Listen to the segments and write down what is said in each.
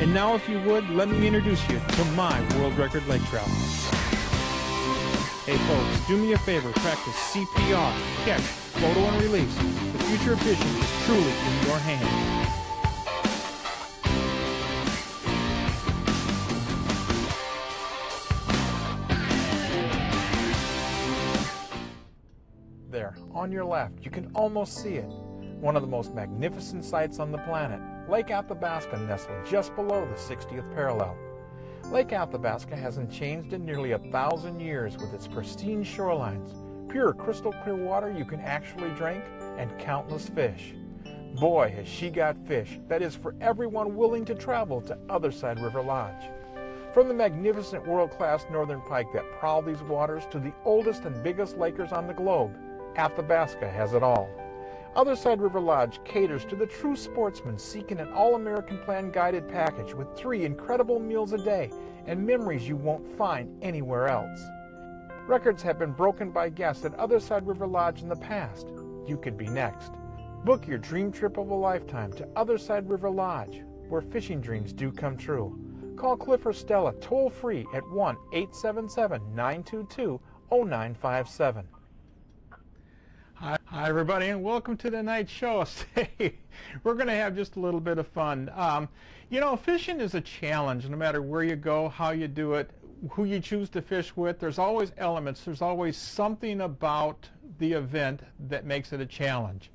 And now, if you would, let me introduce you to my world record lake trout. Hey folks, do me a favor, practice CPR, catch, photo, and release. The future of fishing is truly in your hands. There, on your left, you can almost see it. One of the most magnificent sights on the planet, Lake Athabasca, nestled just below the 60th parallel. Lake Athabasca hasn't changed in nearly 1,000 years with its pristine shorelines, pure crystal clear water you can actually drink, and countless fish. Boy, has she got fish that is for everyone willing to travel to Otherside River Lodge. From the magnificent world-class northern pike that prowl these waters to the oldest and biggest lakers on the globe, Athabasca has it all. Otherside River Lodge caters to the true sportsman seeking an all-American plan guided package with 3 incredible meals a day and memories you won't find anywhere else. Records have been broken by guests at Otherside River Lodge in the past. You could be next. Book your dream trip of a lifetime to Otherside River Lodge, where fishing dreams do come true. Call Cliff or Stella toll-free at 1-877-922-0957. Hi everybody, and welcome to tonight's show. We're going to have just a little bit of fun. You know, fishing is a challenge no matter where you go, how you do it, who you choose to fish with. There's always elements, there's always something about the event that makes it a challenge.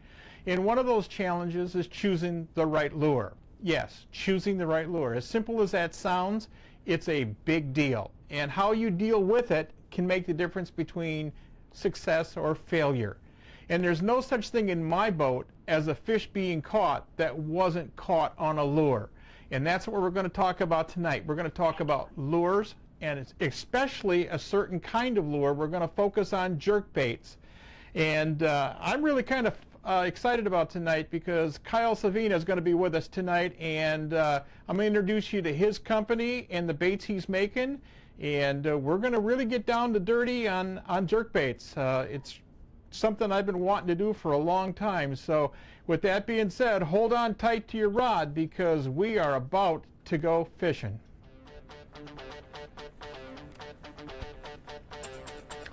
And one of those challenges is choosing the right lure. Yes, choosing the right lure. As simple as that sounds, it's a big deal. And how you deal with it can make the difference between success or failure. And there's no such thing in my boat as a fish being caught that wasn't caught on a lure. And that's what we're going to talk about tonight. We're going to talk about lures, and especially a certain kind of lure. We're going to focus on jerk baits. And I'm really kind of excited about tonight because Kyle Savina is going to be with us tonight, and I'm going to introduce you to his company and the baits he's making. And we're going to really get down to dirty on jerk baits. It's something I've been wanting to do for a long time. So with that being said, hold on tight to your rod because we are about to go fishing.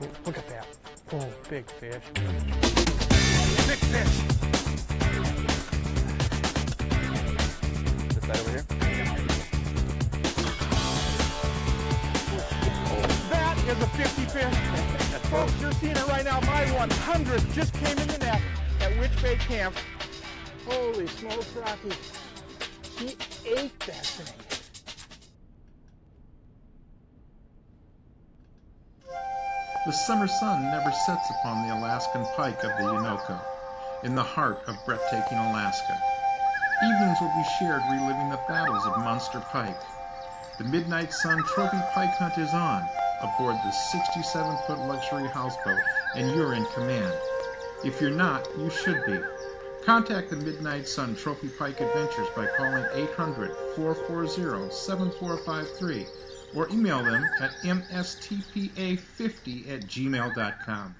Oh, look at that. Oh, big fish. Big fish. This side over here? That is a 50 fish. Folks, you're seeing it right now. My 100th just came in the net at Witchbay Camp. Holy smokes, Rocky. He ate that thing. The summer sun never sets upon the Alaskan pike of the Uinoko, in the heart of breathtaking Alaska. Evenings will be shared reliving the battles of Monster Pike. The Midnight Sun Trophy Pike Hunt is on, aboard the 67-foot luxury houseboat, and you're in command. If you're not, you should be. Contact the Midnight Sun Trophy Pike Adventures by calling 800-440-7453 or email them at mstpa50@gmail.com.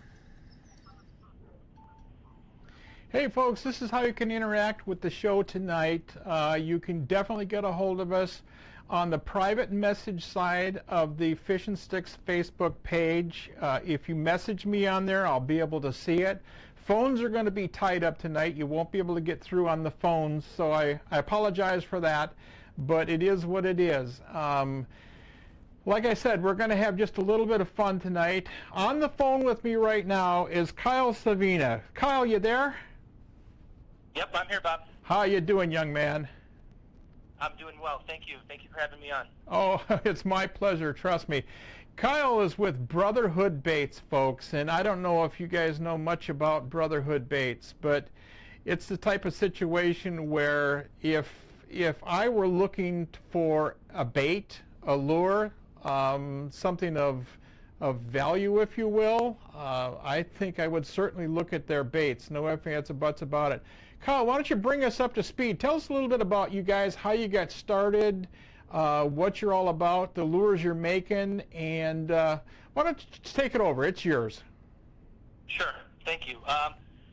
Hey folks, this is how you can interact with the show tonight. You can definitely get a hold of us on the private message side of the Fish and Sticks Facebook page. If you message me on there, I'll be able to see it. Phones are going to be tied up tonight. You won't be able to get through on the phones, so I apologize for that, but it is what it is. Like I said, we're going to have just a little bit of fun tonight. On the phone with me right now is Kyle Savina. Kyle, you there? Yep, I'm here, Bob. How you doing, young man? I'm doing well. Thank you. Thank you for having me on. Oh, it's my pleasure, trust me. Kyle is with Brotherhood Baits, folks, and I don't know if you guys know much about Brotherhood Baits, but it's the type of situation where if I were looking for a bait, a lure, something of value, if you will, I think I would certainly look at their baits. No ifs, ands, or buts about it. Kyle, why don't you bring us up to speed? Tell us a little bit about you guys, how you got started, what you're all about, the lures you're making, and why don't you take it over? It's yours. Sure. Thank you.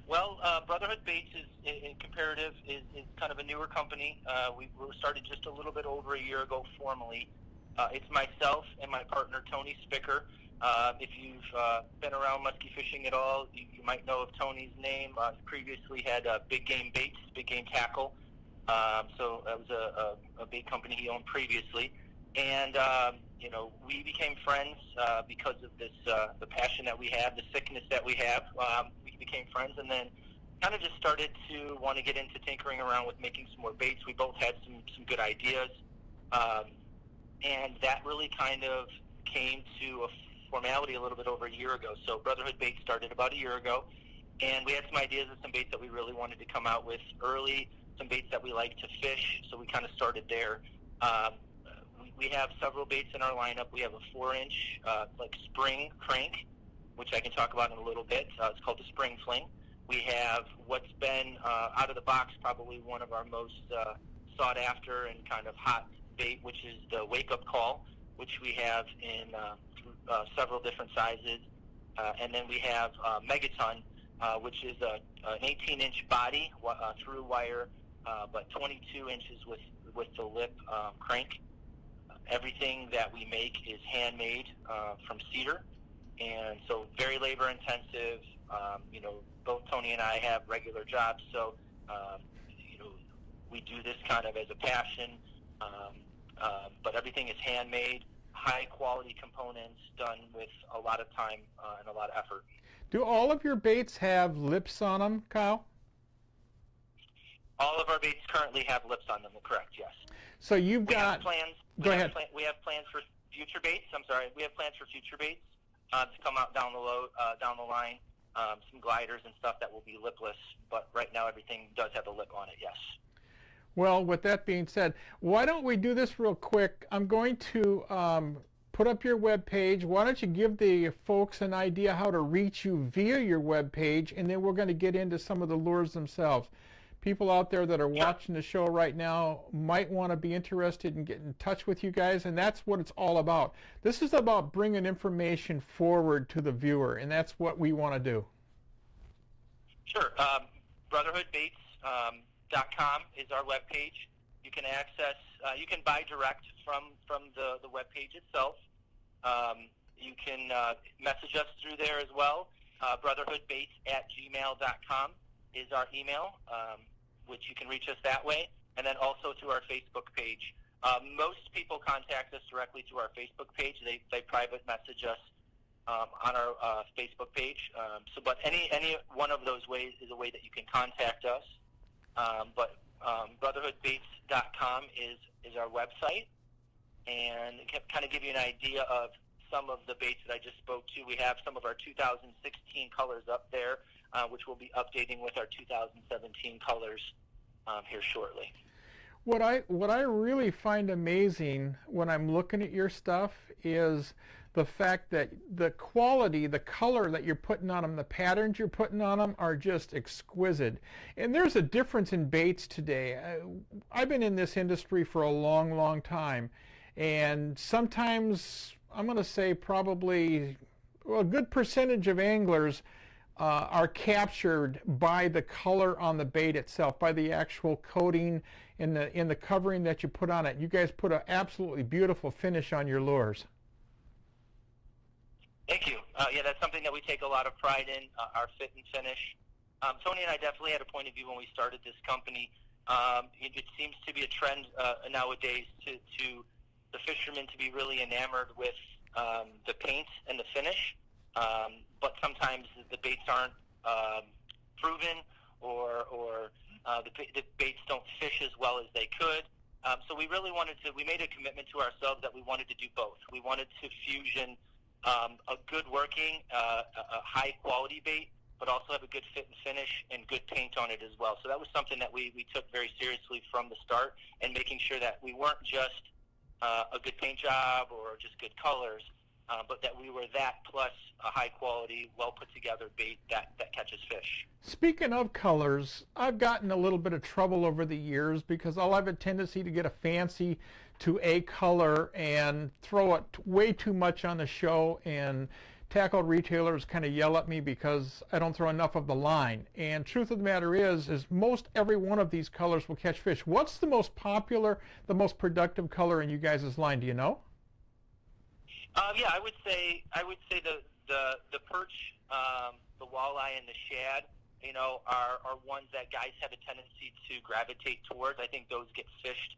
Well, Brotherhood Baits is in comparative is kind of a newer company. We were started just a little bit over a year ago formally. It's myself and my partner Tony Spicker. If you've been around muskie fishing at all, you might know of Tony's name. He previously had Big Game Baits, Big Game Tackle. So that was a big company he owned previously. And, we became friends because of this, the passion that we have, the sickness that we have. We became friends and then kind of just started to want to get into tinkering around with making some more baits. We both had some good ideas. And that really kind of came to a formality a little bit over a year ago. So Brotherhood Baits started about a year ago. And we had some ideas of some baits that we really wanted to come out with early, some baits that we like to fish. So we kind of started there. We have several baits in our lineup. We have a 4-inch spring crank, which I can talk about in a little bit. It's called the Spring Fling. We have what's been out of the box probably one of our most sought after and kind of hot bait, which is the Wake Up Call, which we have in several different sizes. And then we have Megaton, which is an 18-inch body through wire, but 22 inches with the lip crank. Everything that we make is handmade from cedar, and so very labor intensive. Both Tony and I have regular jobs, so we do this kind of as a passion. But everything is handmade, high quality components done with a lot of time and a lot of effort. Do all of your baits have lips on them, Kyle? All of our baits currently have lips on them, correct, yes. So you've We got... have plans. Go ahead. We have plans for future baits. We have plans for future baits to come out down the line. Some gliders and stuff that will be lipless, but right now everything does have a lip on it, yes. Well, with that being said, why don't we do this real quick? I'm going to put up your web page. Why don't you give the folks an idea how to reach you via your web page, and then we're going to get into some of the lures themselves. People out there that are watching the show right now might want to be interested in getting in touch with you guys, and that's what it's all about. This is about bringing information forward to the viewer, and that's what we want to do. Sure. BrotherhoodBaits.com is our web page. You can access, you can buy direct from the web page itself. You can message us through there as well. BrotherhoodBaits@gmail.com is our email, which you can reach us that way, and then also to our Facebook page. Most people contact us directly to our Facebook page. They private message us on our Facebook page. But any one of those ways is a way that you can contact us. But BrotherhoodBaits.com is our website, and kind of give you an idea of some of the baits that I just spoke to. We have some of our 2016 colors up there, which we'll be updating with our 2017 colors here shortly. What I really find amazing when I'm looking at your stuff is the fact that the quality, the color that you're putting on them, the patterns you're putting on them are just exquisite. And there's a difference in baits today. I've been in this industry for a long, long time, and sometimes I'm going to say probably a good percentage of anglers are captured by the color on the bait itself, by the actual coating in the covering that you put on it. You guys put an absolutely beautiful finish on your lures. Thank you. Yeah, that's something that we take a lot of pride in, our fit and finish. Tony and I definitely had a point of view when we started this company. It seems to be a trend nowadays to the fishermen to be really enamored with the paint and the finish. But sometimes the baits aren't proven, or the baits don't fish as well as they could. So we really we made a commitment to ourselves that we wanted to do both. We wanted to fusion a good working, a high quality bait, but also have a good fit and finish and good paint on it as well. So that was something that we took very seriously from the start, and making sure that we weren't just a good paint job or just good colors, but that we were that plus a high quality, well put together bait that catches fish. Speaking of colors, I've gotten a little bit of trouble over the years because I'll have a tendency to get a fancy to a color and throw it way too much on the show, and tackle retailers kind of yell at me because I don't throw enough of the line. And truth of the matter is most every one of these colors will catch fish. What's the most popular, the most productive color in you guys' line? Do you know? Yeah, I would say the perch, the walleye, and the shad, are ones that guys have a tendency to gravitate towards. I think those get fished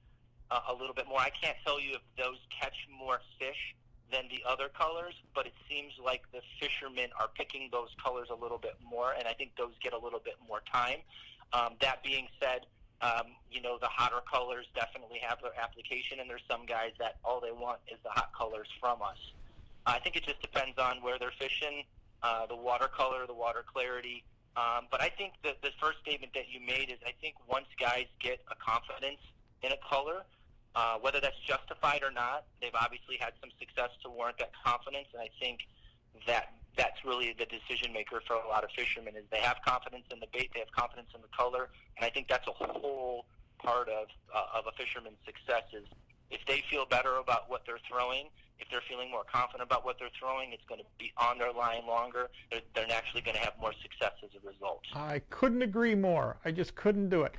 a little bit more. I can't tell you if those catch more fish than the other colors, but it seems like the fishermen are picking those colors a little bit more, and I think those get a little bit more time. That being said, the hotter colors definitely have their application, and there's some guys that all they want is the hot colors from us. I think it just depends on where they're fishing, the watercolor, the water clarity. But I think that the first statement that you made is I think once guys get a confidence in a color, whether that's justified or not, they've obviously had some success to warrant that confidence, and I think that's really the decision maker for a lot of fishermen is they have confidence in the bait, they have confidence in the color, and I think that's a whole part of a fisherman's success is if they feel better about what they're throwing, if they're feeling more confident about what they're throwing, it's going to be on their line longer. They're naturally going to have more success as a result. I couldn't agree more. I just couldn't do it.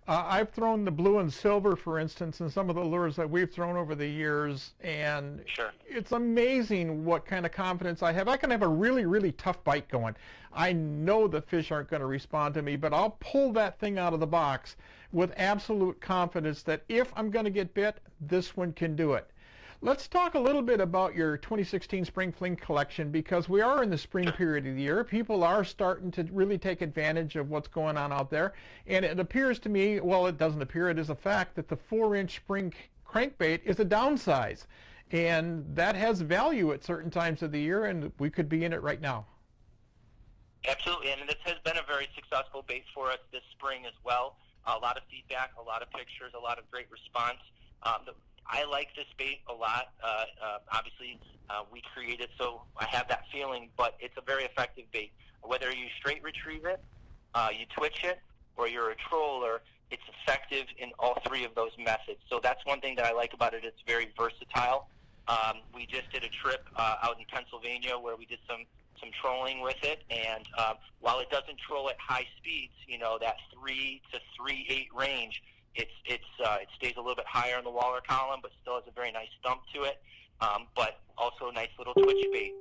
I've thrown the blue and silver, for instance, in some of the lures that we've thrown over the years, and Sure. It's amazing what kind of confidence I have. I can have a really, really tough bite going. I know the fish aren't going to respond to me, but I'll pull that thing out of the box with absolute confidence that if I'm going to get bit, this one can do it. Let's talk a little bit about your 2016 Spring Fling collection because we are in the spring period of the year. People are starting to really take advantage of what's going on out there. And it appears to me, well, it doesn't appear, it is a fact that the 4-inch spring crankbait is a downsize. And that has value at certain times of the year, and we could be in it right now. Absolutely, and this has been a very successful bait for us this spring as well. A lot of feedback, a lot of pictures, a lot of great response. I like this bait a lot. Obviously, we create it, so I have that feeling, but it's a very effective bait. Whether you straight retrieve it, you twitch it, or you're a troller, it's effective in all three of those methods. So that's one thing that I like about it. It's very versatile. We just did a trip out in Pennsylvania where we did some trolling with it, and while it doesn't troll at high speeds, that 3 to 3.8 range, it stays a little bit higher in the waller column, but still has a very nice thump to it. But also a nice little twitch bait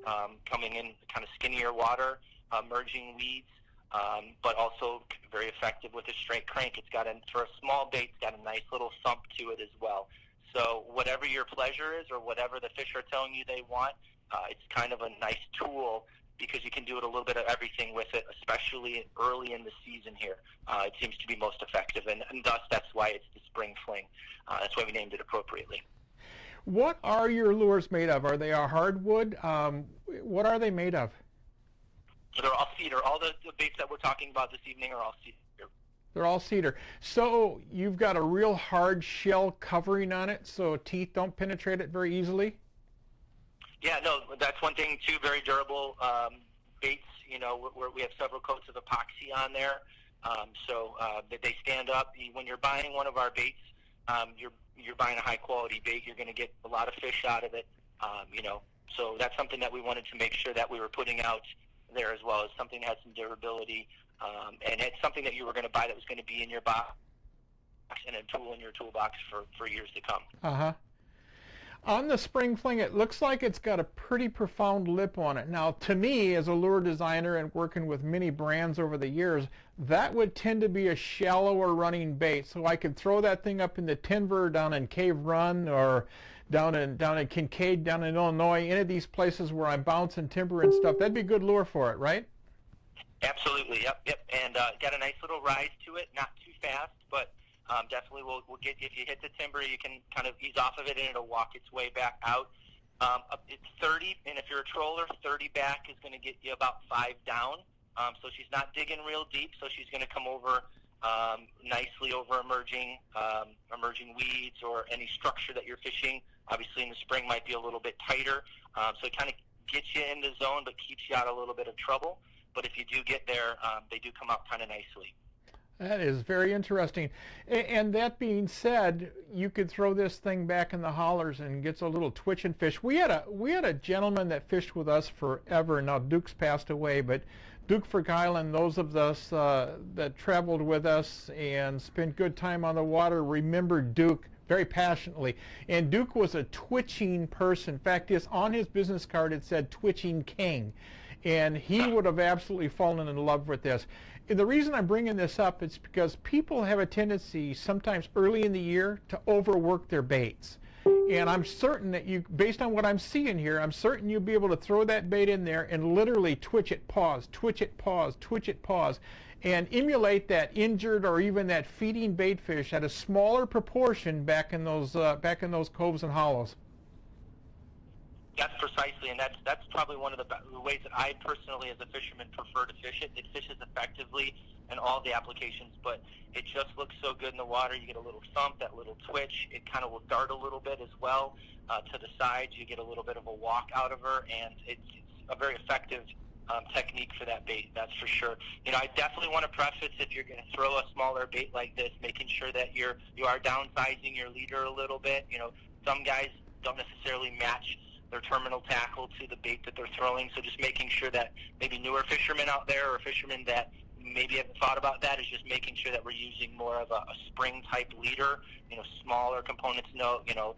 coming in kind of skinnier water, merging weeds, but also very effective with a straight crank. For a small bait, it's got a nice little thump to it as well. So whatever your pleasure is or whatever the fish are telling you they want, it's kind of a nice tool because you can do it a little bit of everything with it, especially early in the season here. It seems to be most effective, and thus that's why it's the Spring Fling. That's why we named it appropriately. What are your lures made of? Are they a hardwood? What are they made of? So they're all cedar. All the baits that we're talking about this evening are all cedar. They're all cedar. So you've got a real hard shell covering on it so teeth don't penetrate it very easily? Yeah, no, that's one thing too, very durable baits, where we have several coats of epoxy on there. So they stand up. When you're buying one of our baits, you're buying a high quality bait. You're going to get a lot of fish out of it, So that's something that we wanted to make sure that we were putting out there as well, as something that had some durability. And it's something that you were going to buy that was going to be in your box and a tool in your toolbox for years to come. Uh-huh. On the Spring Fling, it looks like it's got a pretty profound lip on it. Now, to me, as a lure designer and working with many brands over the years, that would tend to be a shallower running bait. So I could throw that thing up in the Denver, down in Cave Run, or down in Kincaid, down in Illinois, any of these places where I'm bouncing timber and stuff. That'd be a good lure for it, right? Absolutely, yep. And got a nice little rise to it, not too fast, but definitely will get, if you hit the timber, you can kind of ease off of it and it'll walk its way back out. It's 30, and if you're a troller, 30 back is going to get you about 5 down. So she's not digging real deep, so she's going to come over nicely over emerging weeds or any structure that you're fishing. Obviously in the spring might be a little bit tighter, so it kind of gets you in the zone but keeps you out of a little bit of trouble. But if you do get there, they do come out kind of nicely. That is very interesting. And that being said, you could throw this thing back in the hollers and gets a little twitching fish. We had a gentleman that fished with us forever. Now Duke's passed away, but Duke Island, those of us that traveled with us and spent good time on the water remember Duke very passionately. And Duke was a twitching person. In fact, on his business card it said Twitching King. And he would have absolutely fallen in love with this. And the reason I'm bringing this up is because people have a tendency sometimes early in the year to overwork their baits. And I'm certain that you, based on what I'm seeing here, I'm certain you'll be able to throw that bait in there and literally twitch it, pause, twitch it, pause, twitch it, pause, and emulate that injured or even that feeding bait fish at a smaller proportion back in those coves and hollows. That's precisely, and that's probably one of the ways that I personally, as a fisherman, prefer to fish it. It fishes effectively in all the applications, but it just looks so good in the water. You get a little thump, that little twitch. It kind of will dart a little bit as well to the sides. You get a little bit of a walk out of her, and it's a very effective technique for that bait, that's for sure. You know, I definitely want to preface, if you're going to throw a smaller bait like this, making sure that you are downsizing your leader a little bit. You know, some guys don't necessarily match their terminal tackle to the bait that they're throwing, so just making sure that maybe newer fishermen out there or fishermen that maybe haven't thought about that is just making sure that we're using more of a spring type leader, you know, smaller components. No, you know,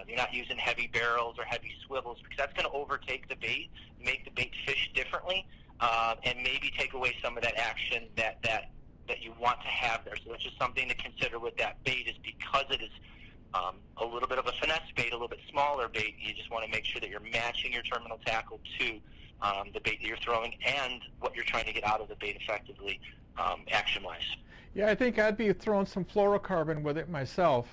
you're not using heavy barrels or heavy swivels, because that's going to overtake the bait, make the bait fish differently, and maybe take away some of that action that you want to have there. So that's just something to consider with that bait, is because it is a little bit of a finesse bait, a little bit smaller bait. You just want to make sure that you're matching your terminal tackle to the bait that you're throwing and what you're trying to get out of the bait effectively, action-wise. Yeah, I think I'd be throwing some fluorocarbon with it myself.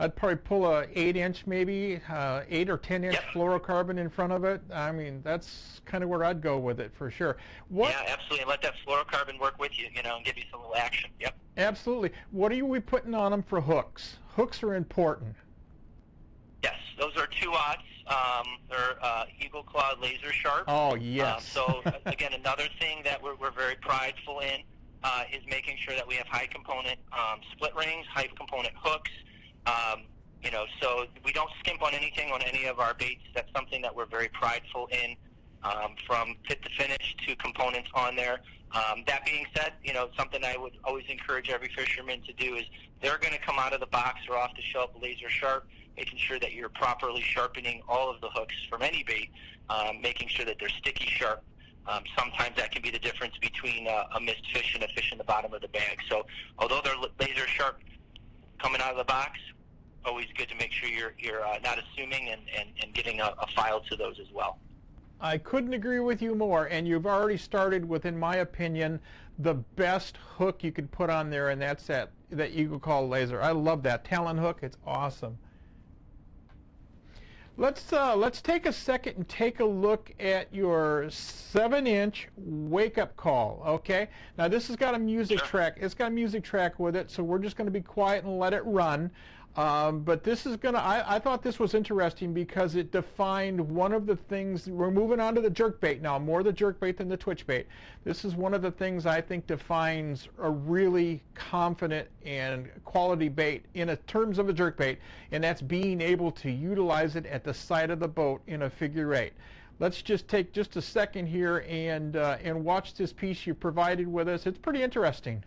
I'd probably pull a 8-inch, maybe 8 or 10-inch fluorocarbon in front of it. I mean, that's kind of where I'd go with it for sure. Yeah, absolutely. And let that fluorocarbon work with you, you know, and give you some little action. Yep. Absolutely. What are we putting on them for hooks? Hooks are important. Yes, those are 2-aughts. They're Eagle Claw laser sharp. Oh, yes. So, again, another thing that we're very prideful in is making sure that we have high component split rings, high component hooks. You know, so we don't skimp on anything on any of our baits. That's something that we're very prideful in, from fit to finish to components on there. That being said, you know, something I would always encourage every fisherman to do is they're going to come out of the box or off the shelf laser sharp, making sure that you're properly sharpening all of the hooks from any bait, making sure that they're sticky sharp. Sometimes that can be the difference between a missed fish and a fish in the bottom of the bag. So although they're laser sharp coming out of the box, always good to make sure you're not assuming and getting a file to those as well. I couldn't agree with you more, and you've already started with, in my opinion, the best hook you could put on there, and that's that Eagle Claw laser. I love that Talon hook. It's awesome. Let's take a second and take a look at your 7-inch wake-up call. Okay, now this has got a music track. It's got a music track with it, so we're just going to be quiet and let it run. But this is gonna, I thought this was interesting because it defined one of the things. We're moving on to the jerkbait now, more the jerkbait than the twitch bait. This is one of the things I think defines a really confident and quality bait in terms of a jerkbait, and that's being able to utilize it at the side of the boat in a figure 8. Let's just take just a second here and watch this piece you provided with us. It's pretty interesting.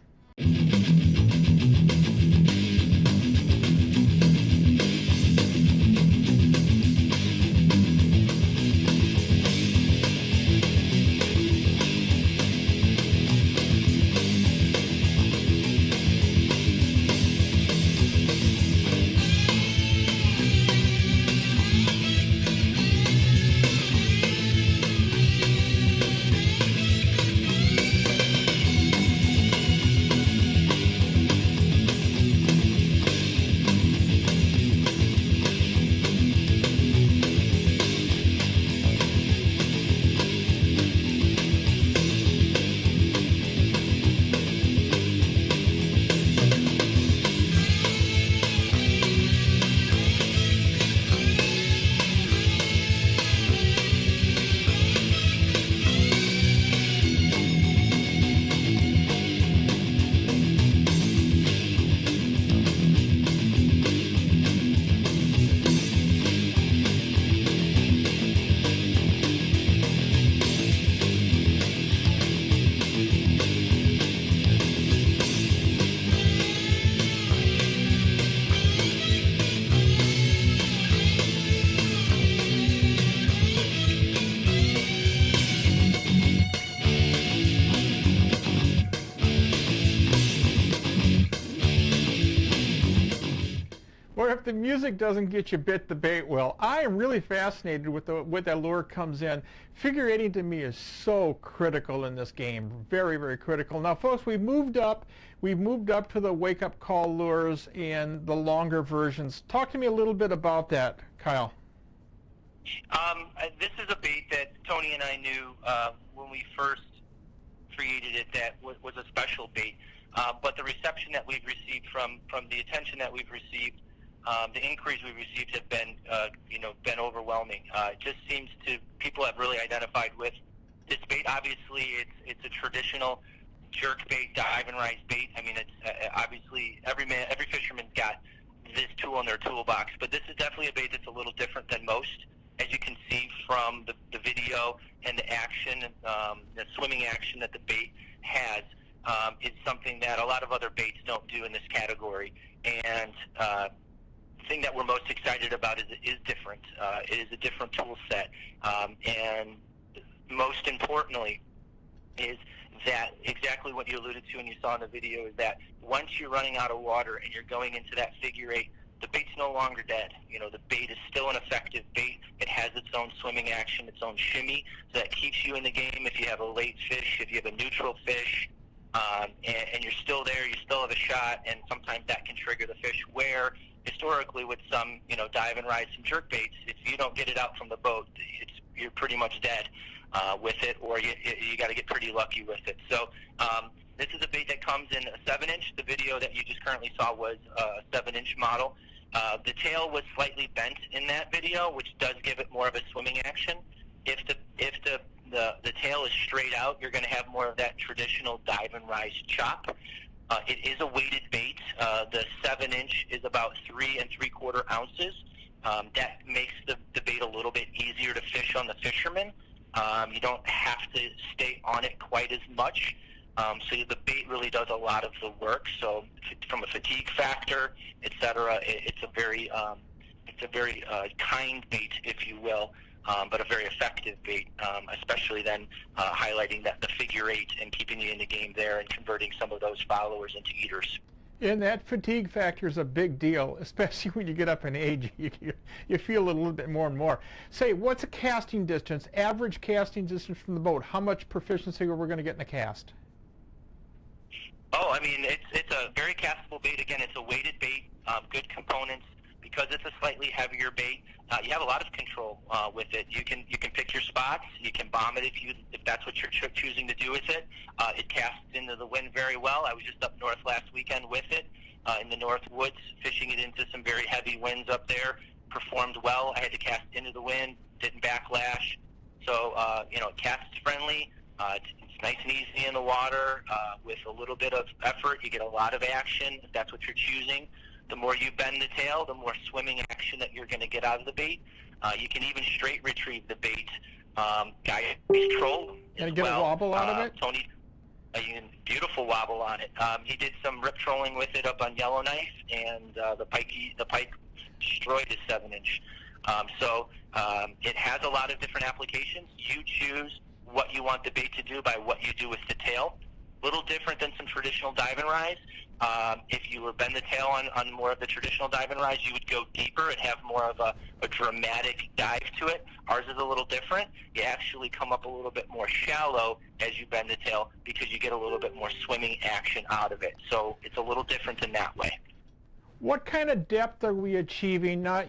or if the music doesn't get you bit, the bait will. I am really fascinated with what that lure comes in. Figure eighting to me is so critical in this game, very, very critical. Now, folks, we've moved up to the wake-up call lures and the longer versions. Talk to me a little bit about that, Kyle. This is a bait that Tony and I knew when we first created it that was a special bait. But the reception that we've received from the attention that we've received, the inquiries we've received have been, been overwhelming. It just seems to, people have really identified with this bait. Obviously, it's a traditional jerk bait, dive and rise bait. I mean, it's obviously every fisherman's got this tool in their toolbox, but this is definitely a bait that's a little different than most. As you can see from the video and the action, the swimming action that the bait has, it's something that a lot of other baits don't do in this category. And the thing that we're most excited about is it is different. It is a different tool set. And most importantly is that exactly what you alluded to and you saw in the video is that once you're running out of water and you're going into that figure eight, the bait's no longer dead. You know, the bait is still an effective bait. It has its own swimming action, its own shimmy, so that keeps you in the game if you have a late fish, if you have a neutral fish, and you're still there, you still have a shot, and sometimes that can trigger the fish where historically with some, dive and rise and jerk baits, if you don't get it out from the boat, you're pretty much dead with it, or you got to get pretty lucky with it. So this is a bait that comes in a 7-inch. The video that you just currently saw was a 7-inch model. The tail was slightly bent in that video, which does give it more of a swimming action. If the tail is straight out, you're going to have more of that traditional dive and rise chop. It is a weighted bait. The 7-inch is about 3 3/4 ounces. That makes the bait a little bit easier to fish on the fisherman. You don't have to stay on it quite as much. So the bait really does a lot of the work. So from a fatigue factor, etc., it's a very kind bait, if you will, but a very effective bait, especially then highlighting that the figure eight and keeping you in the game there and converting some of those followers into eaters. And that fatigue factor is a big deal, especially when you get up in age. You feel it a little bit more and more. Say, what's a casting distance, average casting distance from the boat? How much proficiency are we going to get in a cast? Oh, I mean, it's a very castable bait. Again, it's a weighted bait, good components. Because it's a slightly heavier bait, you have a lot of control with it. You can pick your spots. You can bomb it if that's what you're choosing to do with it. It casts into the wind very well. I was just up north last weekend with it in the North Woods, fishing it into some very heavy winds up there. Performed well. I had to cast into the wind, didn't backlash. So it casts friendly. It's nice and easy in the water with a little bit of effort. You get a lot of action if that's what you're choosing. The more you bend the tail, the more swimming action that you're going to get out of the bait. You can even straight retrieve the bait. Guy troll Can you get a wobble out of it? Tony, beautiful wobble on it. He did some rip trolling with it up on Yellowknife, and the pike destroyed his 7-inch. So it has a lot of different applications. You choose what you want the bait to do by what you do with the tail. Little different than some traditional dive and rise. If you were bend the tail on more of the traditional dive and rise, you would go deeper and have more of a dramatic dive to it. Ours is a little different. You actually come up a little bit more shallow as you bend the tail because you get a little bit more swimming action out of it. So it's a little different in that way. What kind of depth are we achieving? Now,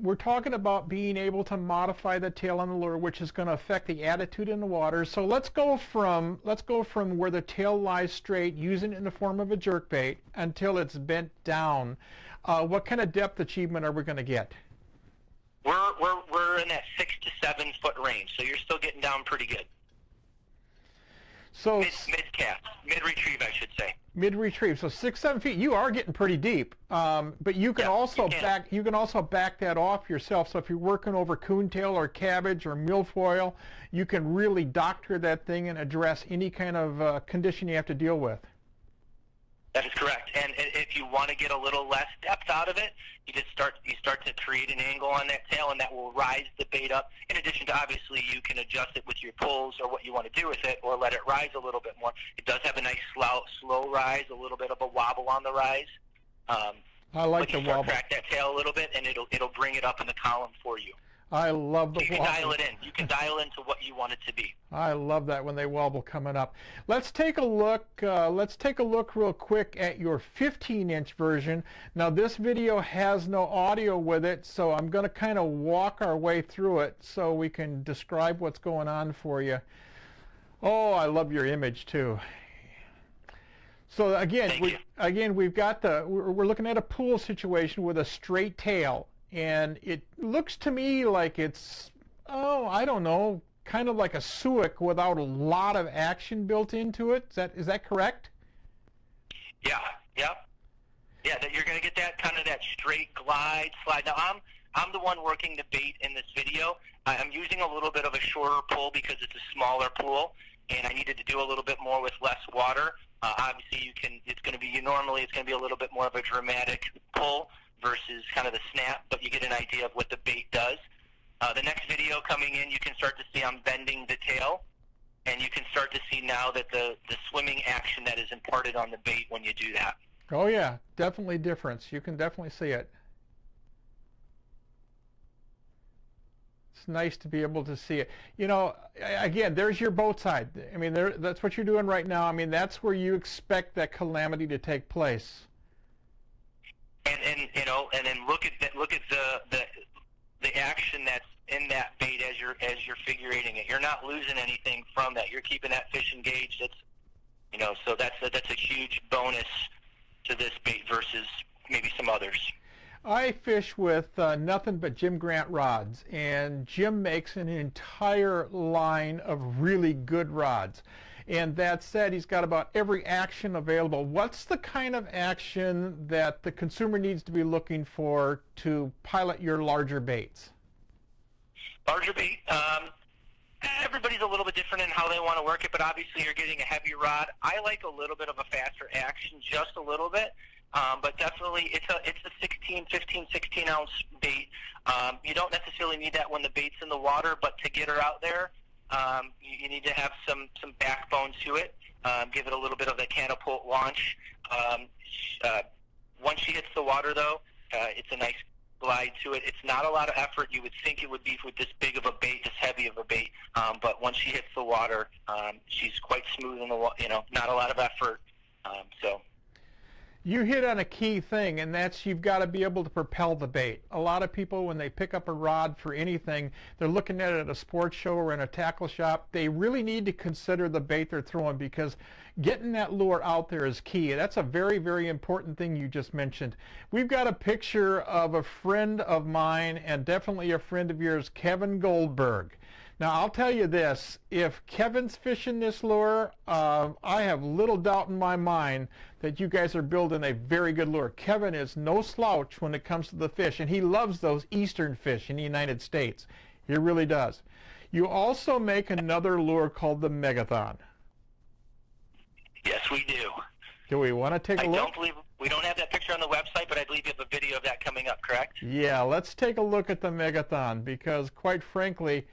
we're talking about being able to modify the tail on the lure, which is going to affect the attitude in the water. So let's go from where the tail lies straight, using it in the form of a jerkbait, until it's bent down. What kind of depth achievement are we going to get? We're in that 6 to 7 foot range, so you're still getting down pretty good. So mid-cast, mid-retrieve, I should say. Mid-retrieve, so 6, 7 feet. You are getting pretty deep, but you can also back that off yourself. So if you're working over coontail or cabbage or milfoil, you can really doctor that thing and address any kind of condition you have to deal with. That is correct. And if you want to get a little less depth out of it, you start to create an angle on that tail, and that will rise the bait up. In addition to, obviously, you can adjust it with your pulls or what you want to do with it, or let it rise a little bit more. It does have a nice slow rise, a little bit of a wobble on the rise. I like the Let you start wobble. crack that tail a little bit, and it'll bring it up in the column for you. I love the You can wobble. dial it in. You can dial into what you want it to be. I love that when they wobble coming up. Let's take a look. Let's take a look real quick at your 15-inch version. Now this video has no audio with it, so I'm going to kind of walk our way through it so we can describe what's going on for you. Oh, I love your image too. So again, we've got we're looking at a pool situation with a straight tail, and it looks to me like it's, oh, I don't know, kind of like a Suic without a lot of action built into it. Is that correct? Yeah, that you're going to get that kind of that straight glide slide. Now I'm the one working the bait in this video. I'm using a little bit of a shorter pull because it's a smaller pool, and I needed to do a little bit more with less water. Obviously, it's going to be a little bit more of a dramatic pull versus kind of the snap, but you get an idea of what the bait does. The next video coming in, you can start to see I'm bending the tail, and you can start to see now that the swimming action that is imparted on the bait when you do that. Oh yeah, definitely difference. You can definitely see it. It's nice to be able to see it. You know, again, there's your boat side. I mean, that's what you're doing right now. I mean, that's where you expect that calamity to take place. And then look at the action that's in that bait as you're figurating it. You're not losing anything from that. You're keeping that fish engaged. So that's a huge bonus to this bait versus maybe some others. I fish with nothing but Jim Grant rods, and Jim makes an entire line of really good rods. And that said, he's got about every action available. What's the kind of action that the consumer needs to be looking for to pilot your larger baits? Larger bait, everybody's a little bit different in how they want to work it, but obviously you're getting a heavy rod. I like a little bit of a faster action, just a little bit. But definitely it's a 15, 16 ounce bait. You don't necessarily need that when the bait's in the water, but to get her out there, you need to have some backbone to it. Give it a little bit of the catapult launch. Once she hits the water, though, it's a nice glide to it. It's not a lot of effort. You would think it would be with this big of a bait, this heavy of a bait. But once she hits the water, she's quite smooth in the water. Not a lot of effort. You hit on a key thing, and that's you've got to be able to propel the bait. A lot of people, when they pick up a rod for anything, they're looking at it at a sports show or in a tackle shop. They really need to consider the bait they're throwing, because getting that lure out there is key. That's a very, very important thing you just mentioned. We've got a picture of a friend of mine, and definitely a friend of yours, Kevin Goldberg. Now, I'll tell you this, if Kevin's fishing this lure, I have little doubt in my mind that you guys are building a very good lure. Kevin is no slouch when it comes to the fish, and he loves those eastern fish in the United States. He really does. You also make another lure called the Megathon. Yes, we do. Do we want to take a look? I don't believe we don't have that picture on the website, but I believe you have a video of that coming up, correct? Yeah, let's take a look at the Megathon, because quite frankly,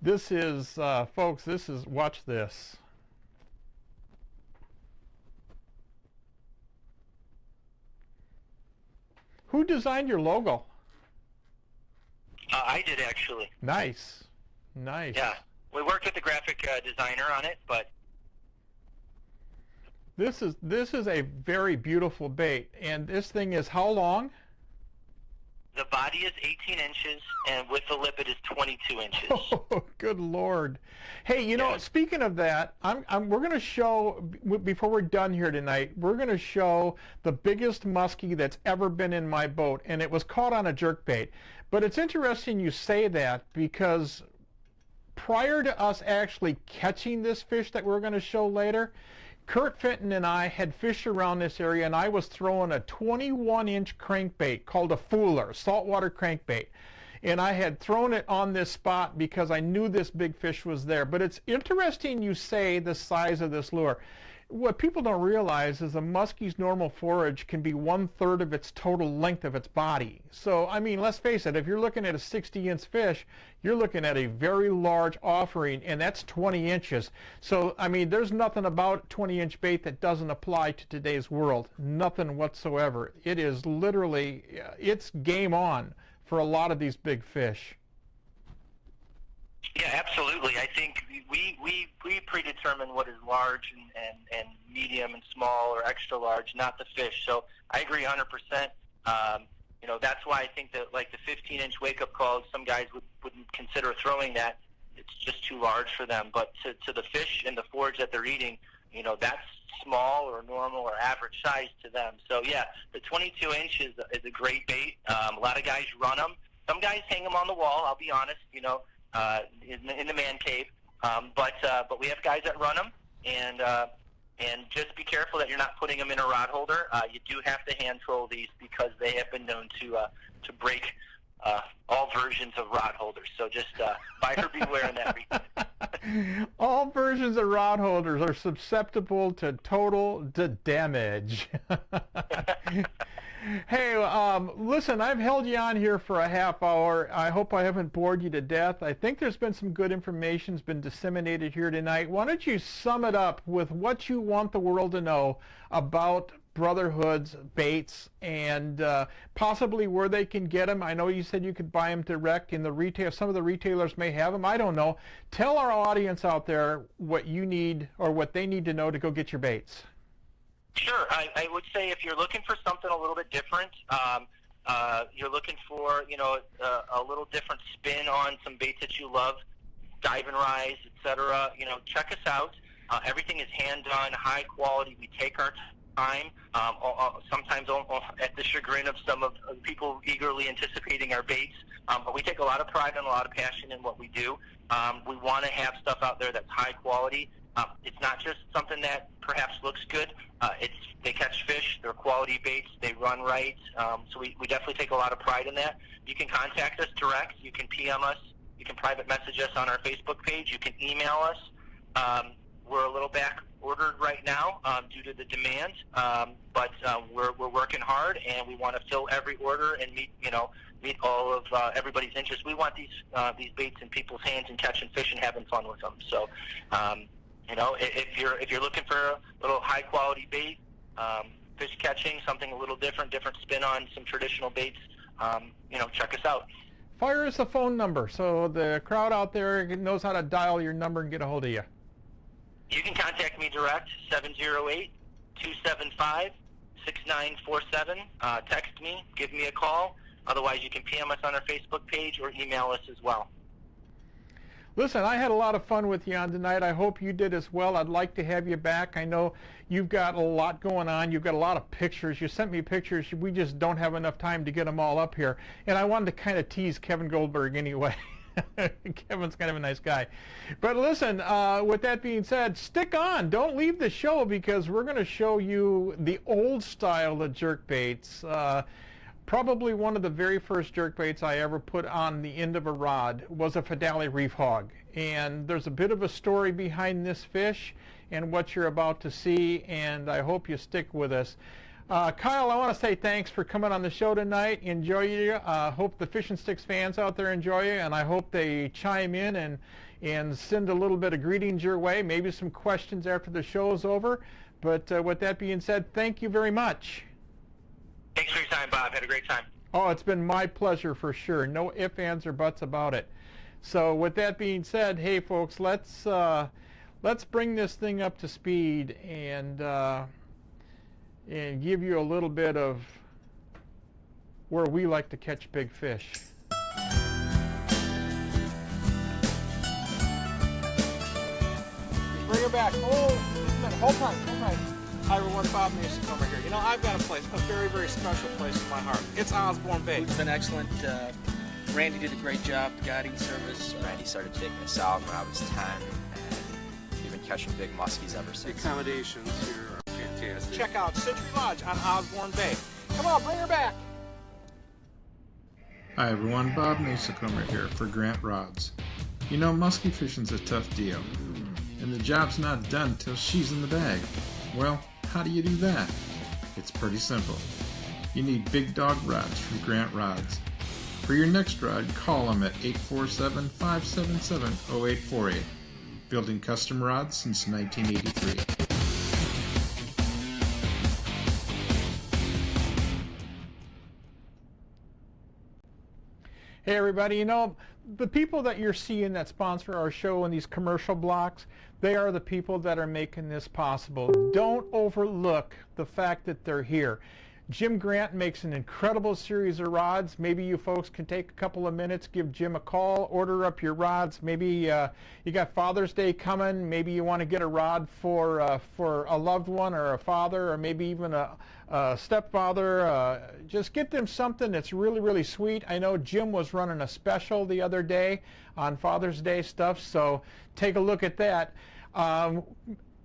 this is, folks, watch this. Who designed your logo? I did, actually. Nice. Nice. Yeah. We worked with the graphic designer on it, but this is a very beautiful bait, and this thing is how long? the body is 18 inches, and with the lip it is 22 inches. Oh, good Lord. Hey, you know, speaking of that, we're going to show, before we're done here tonight, we're going to show the biggest muskie that's ever been in my boat, and it was caught on a jerkbait. But it's interesting you say that, because prior to us actually catching this fish that we're going to show later, Curt Fenton and I had fished around this area, and I was throwing a 21-inch crankbait called a Fooler, saltwater crankbait. And I had thrown it on this spot because I knew this big fish was there. But it's interesting you say the size of this lure. what people don't realize is a muskie's normal forage can be 1/3 of its total length of its body. So, I mean, let's face it, if you're looking at a 60-inch fish, you're looking at a very large offering, and that's 20 inches. So, I mean, there's nothing about 20-inch bait that doesn't apply to today's world. Nothing whatsoever. It is literally, it's game on for a lot of these big fish. Yeah, absolutely. I think we predetermine what is large and medium and small or extra large, not the fish. So I agree 100%. You know, that's why I think that like the 15-inch wake-up calls, some guys wouldn't consider throwing that. It's just too large for them. But to the fish and the forage that they're eating, you know, that's small or normal or average size to them. So yeah, the 22-inch is a great bait. A lot of guys run them. Some guys hang them on the wall. I'll be honest. You know. In the man cave, but we have guys that run them, and just be careful that you're not putting them in a rod holder. You do have to hand troll these because they have been known to break all versions of rod holders. So just buyer beware in that regard. All versions of rod holders are susceptible to total damage. Hey, listen, I've held you on here for a half hour. I hope I haven't bored you to death. I think there's been some good information that's been disseminated here tonight. Why don't you sum it up with what you want the world to know about Brotherhood's baits and possibly where they can get them. I know you said you could buy them direct in the retail. Some of the retailers may have them. I don't know. Tell our audience out there what you need or what they need to know to go get your baits. Sure. I would say if you're looking for something a little bit different, you're looking for, you know, a little different spin on some baits that you love, dive and rise, etc. You know, check us out. Everything is hand done, high quality. We take our time. Sometimes at the chagrin of some of the people eagerly anticipating our baits, but we take a lot of pride and a lot of passion in what we do. We want to have stuff out there that's high quality. It's not just something that perhaps looks good. They catch fish, they're quality baits, they run right. So we definitely take a lot of pride in that. You can contact us direct. You can PM us. You can private message us on our Facebook page. You can email us. We're a little back ordered right now due to the demand, but we're working hard, and we want to fill every order and meet all of everybody's interest. We want these baits in people's hands and catching fish and having fun with them. So. You know, if you're looking for a little high quality bait, fish catching, something a little different spin on some traditional baits, you know, check us out. Fire us a phone number so the crowd out there knows how to dial your number and get a hold of you. You can contact me direct, 708-275-6947. Text me, give me a call. Otherwise, you can PM us on our Facebook page or email us as well. Listen, I had a lot of fun with you on tonight. I hope you did as well. I'd like to have you back. I know you've got a lot going on. You've got a lot of pictures. You sent me pictures. We just don't have enough time to get them all up here. And I wanted to kind of tease Kevin Goldberg anyway. Kevin's kind of a nice guy. But listen, with that being said, stick on. Don't leave the show because we're going to show you the old style of jerkbaits. Probably one of the very first jerkbaits I ever put on the end of a rod was a Fidali reef hog. And there's a bit of a story behind this fish and what you're about to see, and I hope you stick with us. Kyle, I want to say thanks for coming on the show tonight. Enjoy you. Hope the Fish and Sticks fans out there enjoy you, and I hope they chime in and send a little bit of greetings your way, maybe some questions after the show is over. But with that being said, thank you very much. Thanks for your time, Bob. Had a great time. Oh, it's been my pleasure for sure. No ifs, ands, or buts about it. So with that being said, hey folks, let's bring this thing up to speed and give you a little bit of where we like to catch big fish. Bring her back. Oh, hold tight, hold tight. Hi everyone, Bob Mehsikomer here. You know, I've got a place, a very, very special place in my heart. It's Osborne Bay. It's been excellent. Randy did a great job, the guiding service. Randy started taking us out when I was 10, and we've been catching big muskies ever The since. accommodations here are fantastic. Check out Century Lodge on Osborne Bay. Come on, bring her back. Hi everyone, Bob Mehsikomer here for Grant Rods. You know, muskie fishing's a tough deal, and the job's not done till she's in the bag. Well, how do you do that? It's pretty simple. You need big dog rods from Grant Rods. For your next rod, call them at 847-577-0848. Building custom rods since 1983. Hey everybody, you know, the people that you're seeing that sponsor our show in these commercial blocks, they are the people that are making this possible. Don't overlook the fact that they're here. Jim Grant makes an incredible series of rods. Maybe you folks can take a couple of minutes, give Jim a call, order up your rods. Maybe you got Father's Day coming. Maybe you want to get a rod for a loved one or a father, or maybe even a stepfather. Just get them something that's really, really sweet. I know Jim was running a special the other day on Father's Day stuff, so take a look at that.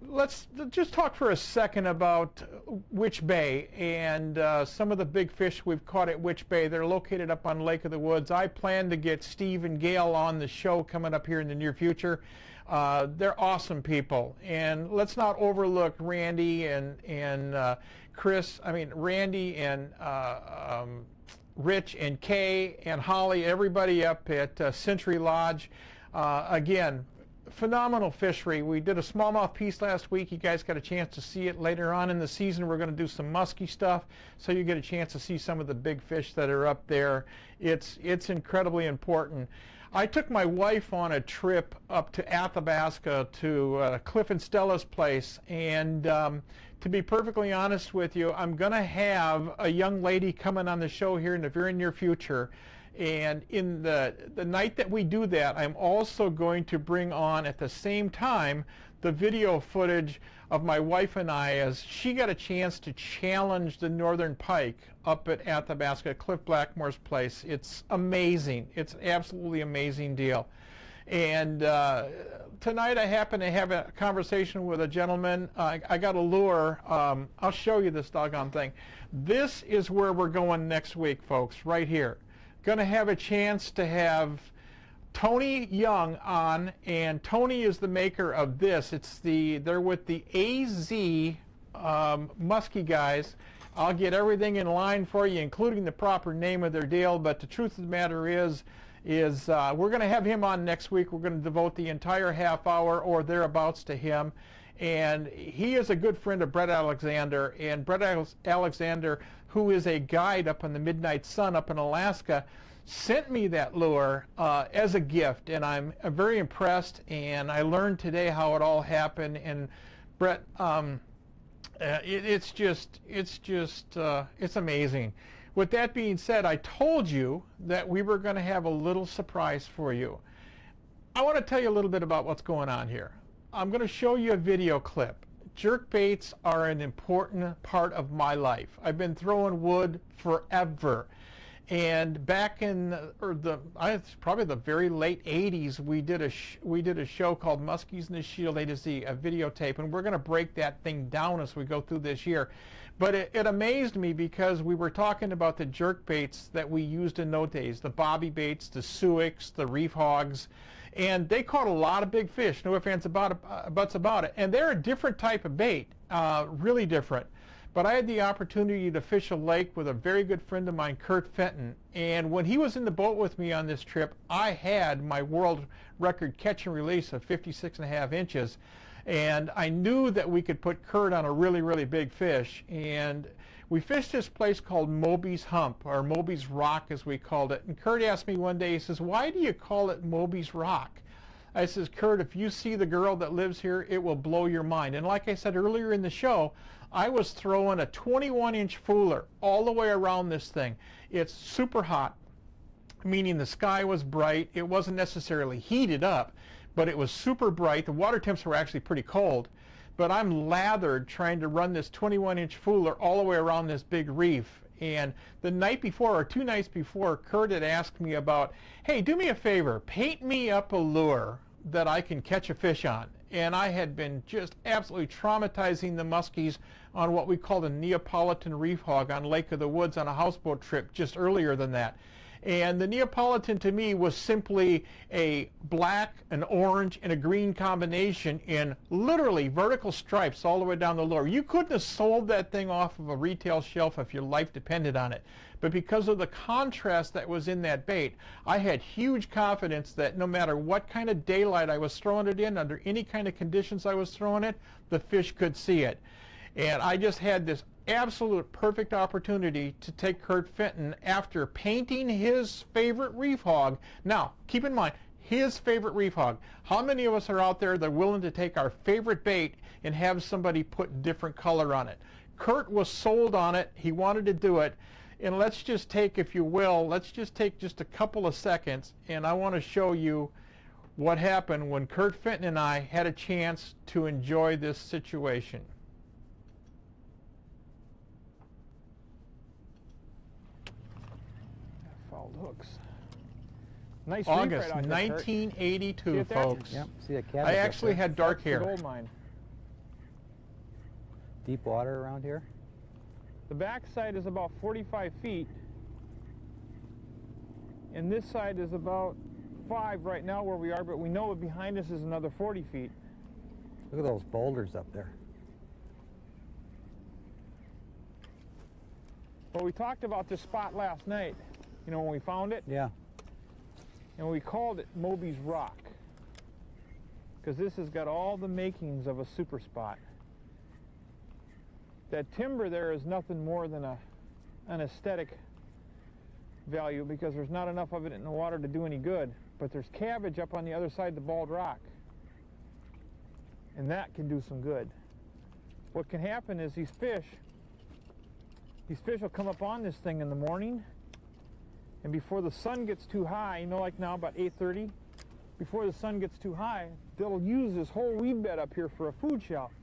Let's just talk for a second about Witch Bay and some of the big fish we've caught at Witch Bay. They're located up on Lake of the Woods. I plan to get Steve and Gail on the show coming up here in the near future. They're awesome people. And let's not overlook Randy and Chris, Randy and Rich and Kay and Holly, everybody up at Century Lodge. Again, phenomenal fishery. We did a smallmouth piece last week. You guys got a chance to see it. Later on in the season, we're going to do some muskie stuff, so you get a chance to see some of the big fish that are up there. It's incredibly important. I took my wife on a trip up to Athabasca to Cliff and Stella's place, and to be perfectly honest with you, I'm going to have a young lady coming on the show here in the very near future. And in the night that we do that, I'm also going to bring on at the same time the video footage of my wife and I as she got a chance to challenge the northern pike up at Athabasca, Cliff Blackmore's place. It's amazing. It's an absolutely amazing deal. And tonight I happen to have a conversation with a gentleman. I got a lure. I'll show you this doggone thing. This is where we're going next week, folks, right here. Going to have a chance to have Tony Young on, and Tony is the maker of this. They're with the AZ Muskie guys. I'll get everything in line for you, including the proper name of their deal, but the truth of the matter is we're going to have him on next week. We're going to devote the entire half hour or thereabouts to him. And he is a good friend of Brett Alexander, and Brett Alexander, who is a guide up on the Midnight Sun up in Alaska, sent me that lure as a gift, and I'm very impressed. And I learned today how it all happened. And Brett, it's amazing. With that being said, I told you that we were going to have a little surprise for you. I want to tell you a little bit about what's going on here. I'm going to show you a video clip. Jerk baits are an important part of my life. I've been throwing wood forever. And back in probably the very late 80s, we did a show called Muskies in the Shield A to Z, a videotape, and we're going to break that thing down as we go through this year. But it amazed me because we were talking about the jerk baits that we used in those days, the bobby baits, the suics, the reef hogs, and they caught a lot of big fish, no ifs, ands, buts about it. And they're a different type of bait, really different. But I had the opportunity to fish a lake with a very good friend of mine, Curt Fenton. And when he was in the boat with me on this trip, I had my world record catch and release of 56.5 inches. And I knew that we could put Curt on a really, really big fish. And we fished this place called Moby's Hump, or Moby's Rock as we called it. And Curt asked me one day, he says, "Why do you call it Moby's Rock?" I says, "Curt, if you see the girl that lives here, it will blow your mind." And like I said earlier in the show, I was throwing a 21-inch fooler all the way around this thing. It's super hot, meaning the sky was bright. It wasn't necessarily heated up, but it was super bright. The water temps were actually pretty cold. But I'm lathered trying to run this 21-inch fooler all the way around this big reef. And the night before, or 2 nights before, Curt had asked me about, "Hey, do me a favor, paint me up a lure that I can catch a fish on." And I had been just absolutely traumatizing the muskies on what we called a Neapolitan reef hog on Lake of the Woods on a houseboat trip just earlier than that. And the Neapolitan to me was simply a black, an orange, and a green combination in literally vertical stripes all the way down the lure. You couldn't have sold that thing off of a retail shelf if your life depended on it. But because of the contrast that was in that bait, I had huge confidence that no matter what kind of daylight I was throwing it in, under any kind of conditions I was throwing it, the fish could see it. And I just had this absolute perfect opportunity to take Curt Fenton after painting his favorite reef hog. Now, keep in mind, his favorite reef hog. How many of us are out there that are willing to take our favorite bait and have somebody put different color on it? Curt was sold on it. He wanted to do it. And let's just take, if you will, let's just take just a couple of seconds, and I want to show you what happened when Curt Fenton and I had a chance to enjoy this situation. Fouled hooks. Nice August reef right out there, 1982, folks. Yep, see the cabin. I actually had dark hair. Gold mine. Deep water around here? The back side is about 45 feet, and this side is about 5 right now where we are, but we know behind us is another 40 feet. Look at those boulders up there. Well, we talked about this spot last night, you know, when we found it, Yeah. and we called it Moby's Rock, because this has got all the makings of a super spot. That timber there is nothing more than an aesthetic value, because there's not enough of it in the water to do any good. But there's cabbage up on the other side of the bald rock, and that can do some good. What can happen is these fish will come up on this thing in the morning, and before the sun gets too high, you know, like now about 8:30, before the sun gets too high, they'll use this whole weed bed up here for a food shelf,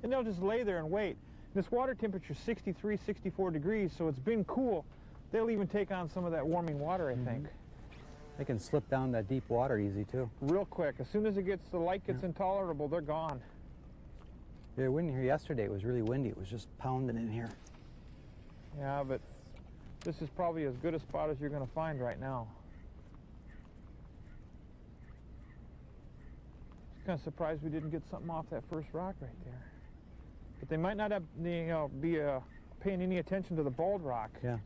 and they'll just lay there and wait. This water temperature is 63, 64 degrees, so it's been cool. They'll even take on some of that warming water, I think. They can slip down that deep water easy too. Real quick. As soon as the light gets intolerable, they're gone. Yeah, wind here yesterday. It was really windy. It was just pounding in here. Yeah, but this is probably as good a spot as you're going to find right now. Just kind of surprised we didn't get something off that first rock right there. But they might not have, you know, be paying any attention to the bald rock. Yeah.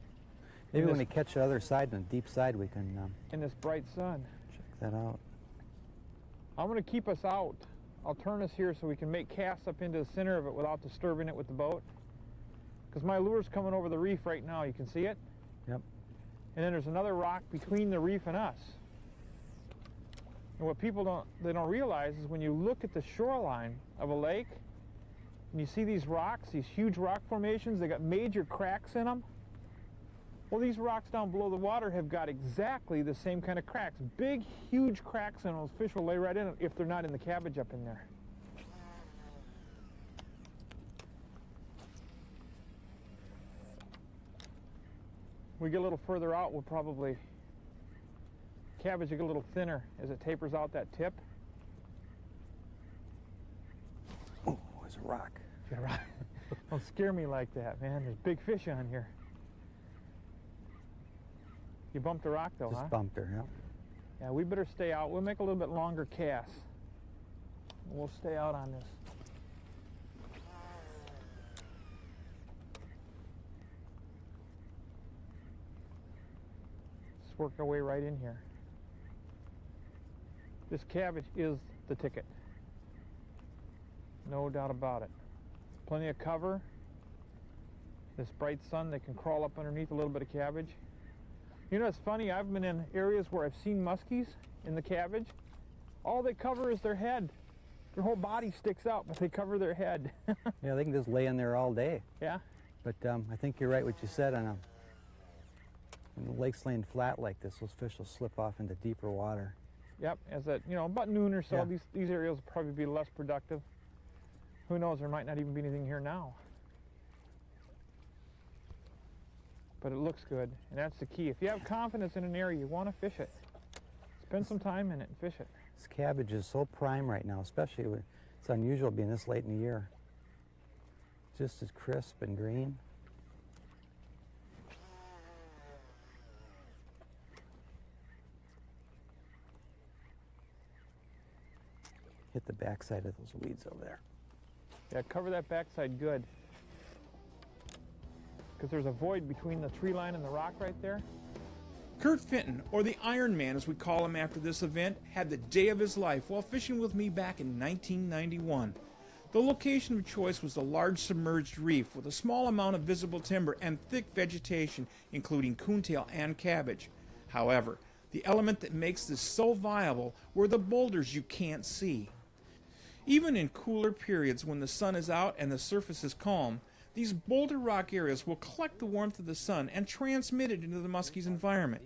Maybe when they catch the other side, the deep side, we can in this bright sun. check that out. I'm going to keep us out. I'll turn us here so we can make casts up into the center of it without disturbing it with the boat. Because my lure's coming over the reef right now. You can see it? Yep. And then there's another rock between the reef and us. And what people don't realize is when you look at the shoreline of a lake, and you see these rocks, these huge rock formations, they got major cracks in them. Well, these rocks down below the water have got exactly the same kind of cracks. Big, huge cracks in them. Those fish will lay right in it if they're not in the cabbage up in there. We get a little further out, we'll probably, cabbage will get a little thinner as it tapers out that tip. Oh, there's a rock. Don't scare me like that, man. There's big fish on here. You bumped a rock though, huh? Just bumped her, yeah. Yeah, we better stay out. We'll make a little bit longer cast. We'll stay out on this. Let's work our way right in here. This cabbage is the ticket. No doubt about it. Plenty of cover. This bright sun, they can crawl up underneath a little bit of cabbage. You know, it's funny, I've been in areas where I've seen muskies in the cabbage. All they cover is their head. Their whole body sticks out, but they cover their head. Yeah, they can just lay in there all day. Yeah. But I think you're right what you said. When the lake's laying flat like this, those fish will slip off into deeper water. Yep, as at, you know, about noon or so, Yeah. these areas will probably be less productive. Who knows, there might not even be anything here now. But it looks good, and that's the key. If you have confidence in an area, you want to fish it. Spend some time in it and fish it. This cabbage is so prime right now, especially when it's unusual being this late in the year. Just as crisp and green. hit the backside of those weeds over there. Yeah, cover that backside good. Because there's a void between the tree line and the rock right there. Curt Fenton, or the Iron Man as we call him after this event, had the day of his life while fishing with me back in 1991. The location of choice was a large submerged reef with a small amount of visible timber and thick vegetation, including coontail and cabbage. However, the element that makes this so viable were the boulders you can't see. Even in cooler periods when the sun is out and the surface is calm, these boulder rock areas will collect the warmth of the sun and transmit it into the muskie's environment.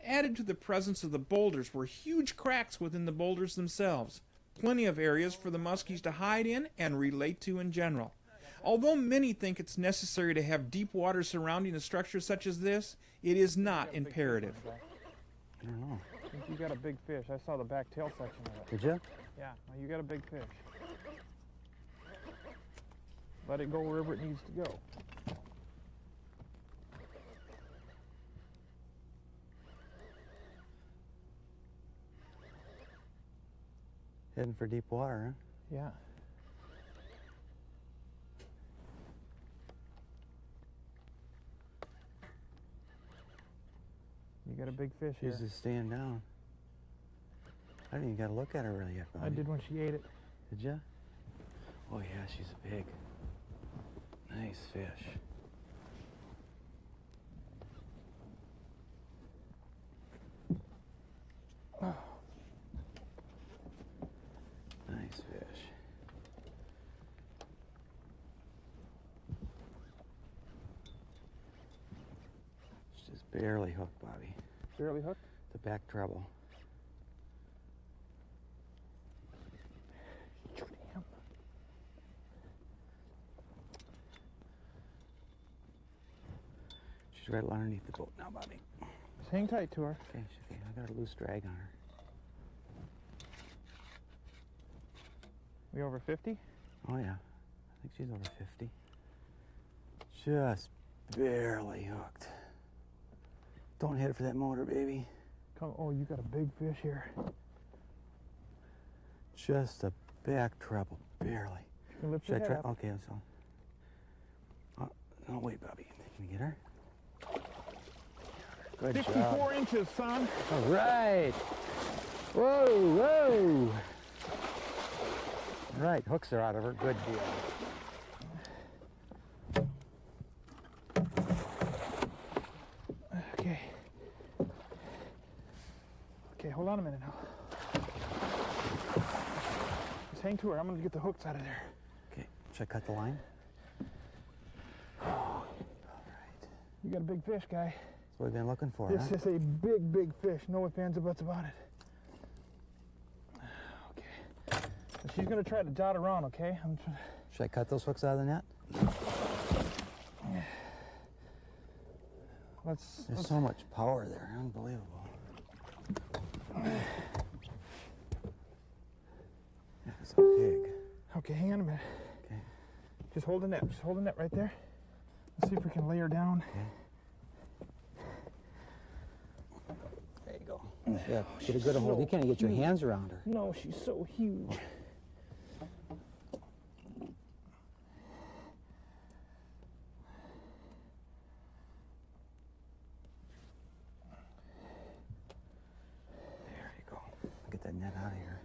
Added to the presence of the boulders were huge cracks within the boulders themselves. Plenty of areas for the muskies to hide in and relate to in general. Although many think it's necessary to have deep water surrounding a structure such as this, it is not imperative. I don't know. I think you got a big fish. I saw the back tail section of it. Did you? Yeah, you got a big fish. Let it go wherever it needs to go. Heading for deep water, huh? Yeah. You got a big fish here. She's just staying down. I didn't even got to look at her really yet, Bobby. I did when she ate it. Did you? Oh yeah, she's a big, nice fish. Oh. Nice fish. It's just barely hooked, Bobby. Barely hooked? The back treble. She's right underneath the boat now, Bobby. Just hang tight to her. Okay, I got a loose drag on her. We over 50? Oh yeah, I think she's over 50. Just barely hooked. Don't hit it for that motor, baby. Come, oh, you got a big fish here. Just a back treble, barely. You can lift Should your I head try? up. Okay, so. Oh, no, wait, Bobby. Can you get her? Good 54 job. inches, son. All right. Whoa, whoa. All right, hooks are out of her. Good deal. Okay. Okay, hold on a minute now. Just hang to her. I'm going to get the hooks out of there. Okay, should I cut the line? All right. You got a big fish, guy. That's what we've been looking for, This huh? is a big, big fish. No ifs, ands, or buts about it. Okay. And she's going to try to dot around, okay? Should I cut those hooks out of the net? There's so much power there. Unbelievable. That's a pig. Okay, hang on a minute. Okay. Just hold the net. Just hold the net right there. Let's see if we can lay her down. Okay. There you go. Yeah, get a good hold. You can't get your hands around her. No, she's so huge. There you go. Get that net out of here.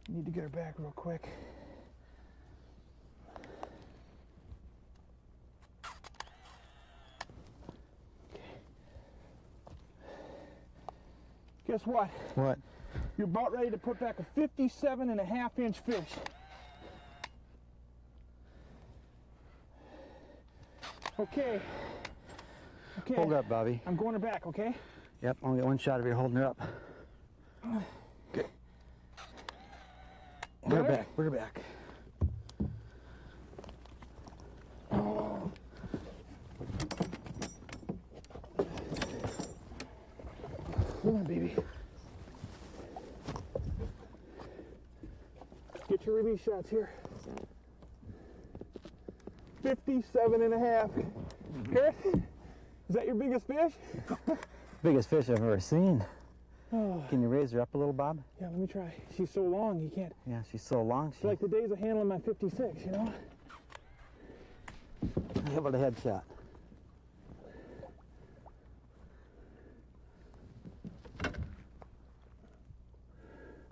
Need to get her back real quick. Guess what? What? You're about ready to put back a 57.5-inch fish. Okay. Okay. Hold up, Bobby. I'm going her back, okay? Yep, only get one shot of you holding her up. Good. Put her back. Put her back. Come on, baby. your release shots here. 57.5. Kurt, is that your biggest fish? Biggest fish I've ever seen. Oh. Can you raise her up a little, Bob? Yeah, let me try. She's so long, you can't. Yeah, she's so long. It's like the days of handling my 56, you know? How about a headshot?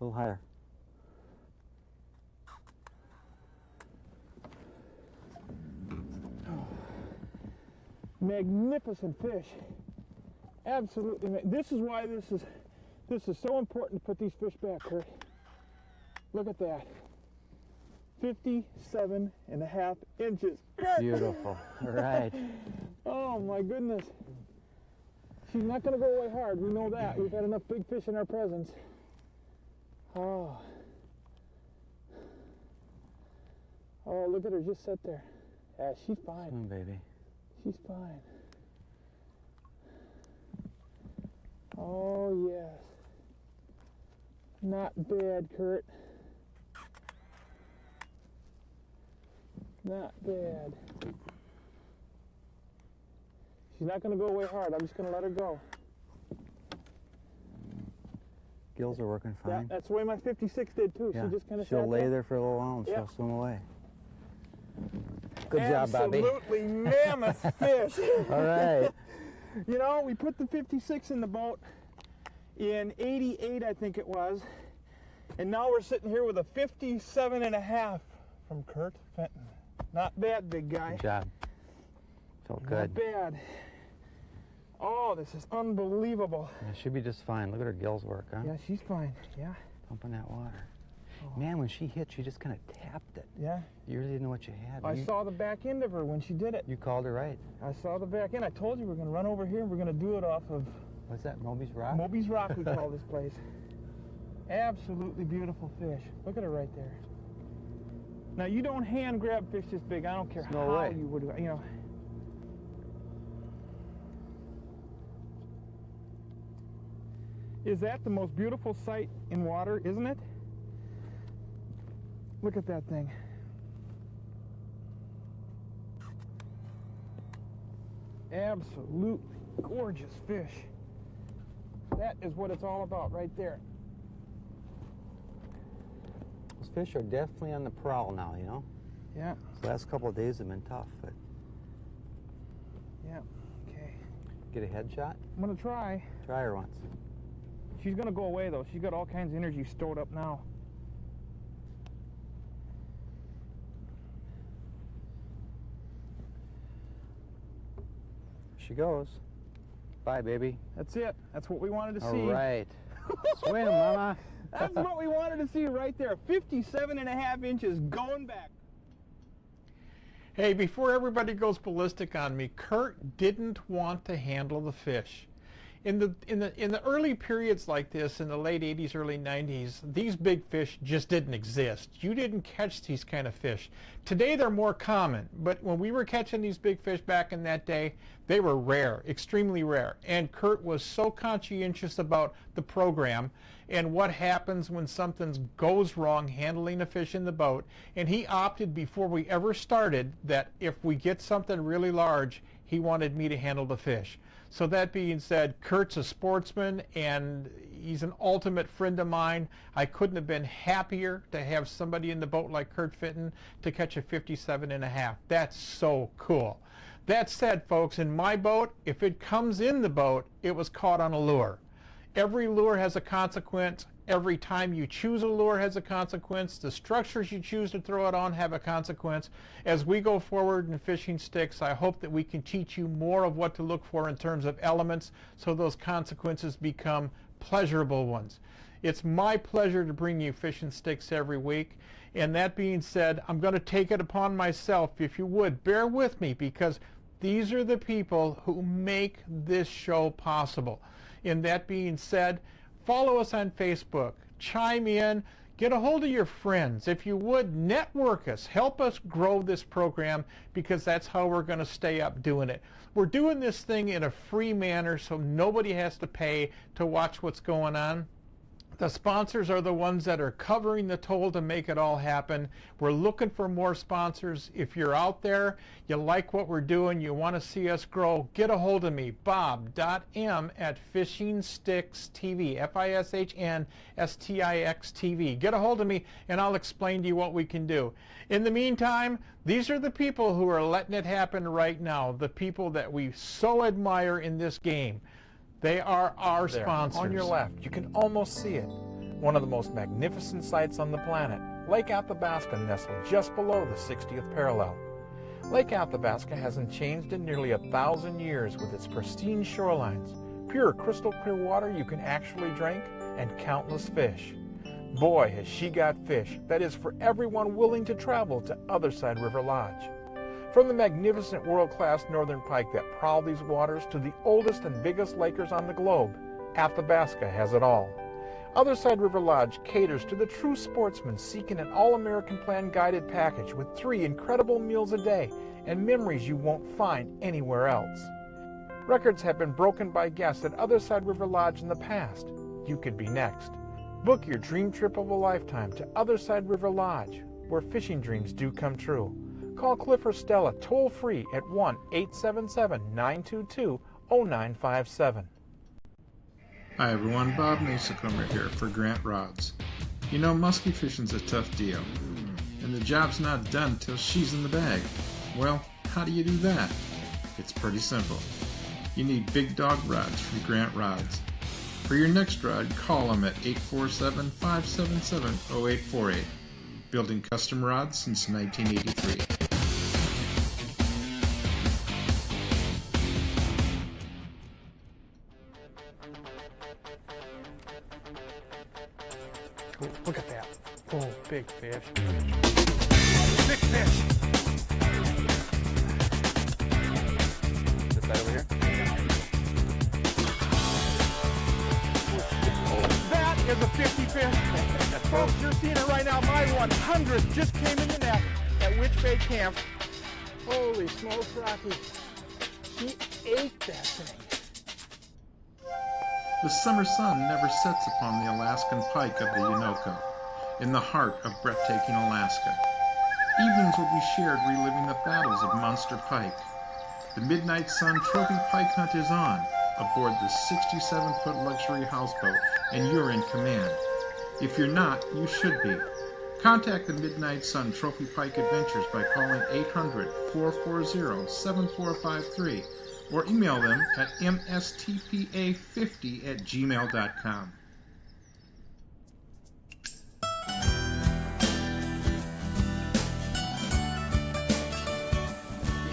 A little higher. Magnificent fish. Absolutely. This is why this is so important to put these fish back, Kurt. Look at that. 57.5 inches. Kurt! Beautiful. All right. Oh my goodness. She's not going to go away hard. We know that. We've had enough big fish in our presence. Oh. Oh, look at her just sit there. Yeah, she's fine. Come on, baby. She's fine. Oh, yes. Not bad, Kurt. Not bad. She's not going to go away hard. I'm just going to let her go. Gills are working fine. Yeah, that's the way my 56 did, too. Yeah. She just kind of She'll lay there for a little while and she'll swim away. Good job, Bobby. Absolutely mammoth fish. All right. You know, we put the 56 in the boat in 88, I think it was. And now we're sitting here with a 57.5 from Curt Fenton. Not bad, big guy. Good job. Felt good. Not bad. Oh, this is unbelievable. Yeah, she'll be just fine. Look at her gills work, huh? Yeah, she's fine. Yeah. Pumping that water. Oh. Man, when she hit, she just kind of tapped it. Yeah. You really didn't know what you had. I saw the back end of her when she did it. You called her right. I saw the back end. I told you we're going to run over here and we're going to do it off of... What's that, Moby's Rock? Moby's Rock, we call this place. Absolutely beautiful fish. Look at her right there. Now, you don't hand grab fish this big. I don't care how you would, you know. Is that the most beautiful sight in water, isn't it? Look at that thing. Absolutely gorgeous fish. That is what it's all about right there. Those fish are definitely on the prowl now, you know? Yeah. The last couple of days have been tough, but... Yeah, okay. Get a headshot? I'm gonna try. Try her once. She's gonna go away though. She's got all kinds of energy stored up now. She goes. Bye, baby. That's it. That's what we wanted to see. All right. Swim, Mama. That's what we wanted to see right there. 57.5 inches going back. Hey, before everybody goes ballistic on me, Curt didn't want to handle the fish. In the early periods like this, in the late 80s, early 90s, these big fish just didn't exist. You didn't catch these kind of fish. Today they're more common, but when we were catching these big fish back in that day, they were rare, extremely rare. And Curt was so conscientious about the program and what happens when something goes wrong handling a fish in the boat. And he opted before we ever started that if we get something really large, he wanted me to handle the fish. So that being said, Curt's a sportsman and he's an ultimate friend of mine. I couldn't have been happier to have somebody in the boat like Curt Fenton to catch a 57.5. That's so cool. That said, folks, in my boat, if it comes in the boat, it was caught on a lure. Every lure has a consequence. Every time you choose a lure has a consequence. The structures you choose to throw it on have a consequence. As we go forward in Fishing Sticks, I hope that we can teach you more of what to look for in terms of elements so those consequences become pleasurable ones. It's my pleasure to bring you Fishing Sticks every week. And that being said, I'm going to take it upon myself, if you would, bear with me, because these are the people who make this show possible. And that being said, follow us on Facebook, chime in, get a hold of your friends. If you would, network us, help us grow this program, because that's how we're going to stay up doing it. We're doing this thing in a free manner so nobody has to pay to watch what's going on. The sponsors are the ones that are covering the toll to make it all happen. We're looking for more sponsors. If you're out there, you like what we're doing, you want to see us grow, get a hold of me, Bob.m at FishnStixTV, FishnStixTV. Get a hold of me and I'll explain to you what we can do. In the meantime, these are the people who are letting it happen right now, the people that we so admire in this game. They are our sponsors. On your left, you can almost see it. One of the most magnificent sights on the planet, Lake Athabasca, nestled just below the 60th parallel. Lake Athabasca hasn't changed in nearly 1,000 years with its pristine shorelines, pure crystal clear water you can actually drink, and countless fish. Boy, has she got fish. That is for everyone willing to travel to Otherside River Lodge. From the magnificent world-class northern pike that prowl these waters to the oldest and biggest lakers on the globe, Athabasca has it all. Otherside River Lodge caters to the true sportsman seeking an all-American plan guided package with 3 incredible meals a day and memories you won't find anywhere else. Records have been broken by guests at Otherside River Lodge in the past. You could be next. Book your dream trip of a lifetime to Otherside River Lodge, where fishing dreams do come true. Call Cliff or Stella toll-free at 1-877-922-0957. Hi everyone, Bob Mehsikomer here for Grant Rods. You know, muskie fishing's a tough deal, and the job's not done till she's in the bag. Well, how do you do that? It's pretty simple. You need big dog rods from Grant Rods. For your next rod, call them at 847-577-0848. Building custom rods since 1983. Oh, look at that. Oh, big fish. Big fish! This side over here? That is a 50 fish. Folks, you're seeing it right now. My 100th just came in the net at Witch Bay Camp. Holy smokes, Rocky. She ate that thing. The summer sun never sets upon the Alaskan pike of the Unoko, in the heart of breathtaking Alaska. Evenings will be shared reliving the battles of Munster Pike. The Midnight Sun Trophy Pike Hunt is on, aboard the 67-foot luxury houseboat, and you're in command. If you're not, you should be. Contact the Midnight Sun Trophy Pike Adventures by calling 800-440-7453 or email them at mstpa50@gmail.com.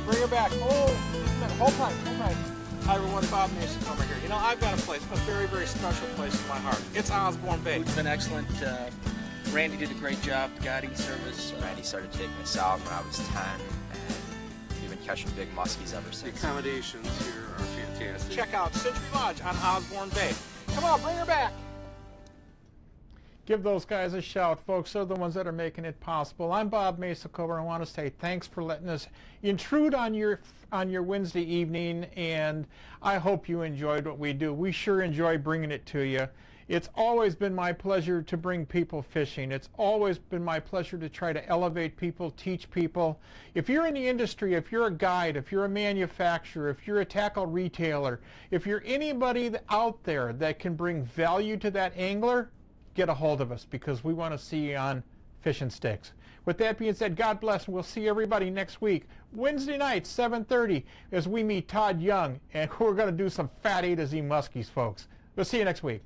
Bring her back. Oh, just a minute. Hold tight. Hi everyone, Bob Mehsikomer here. You know, I've got a place, a very, very special place in my heart. It's Osborne Bay. Food's been excellent. Randy did a great job guiding service. Randy started taking us out when I was 10, and we've been catching big muskies ever The since. accommodations here are fantastic. Check out Century Lodge on Osborne Bay. Come on, bring her back. Give those guys a shout, folks. They're the ones that are making it possible. I'm Bob Mehsikomer. I want to say thanks for letting us intrude on your Wednesday evening, and I hope you enjoyed what we do. We sure enjoy bringing it to you. It's always been my pleasure to bring people fishing. It's always been my pleasure to try to elevate people, teach people. If you're in the industry, if you're a guide, if you're a manufacturer, if you're a tackle retailer, if you're anybody out there that can bring value to that angler, get a hold of us, because we want to see you on Fishin' Sticks. With that being said, God bless, and we'll see everybody next week, Wednesday night, 7:30, as we meet Todd Young, and we're going to do some fat A to Z muskies, folks. We'll see you next week.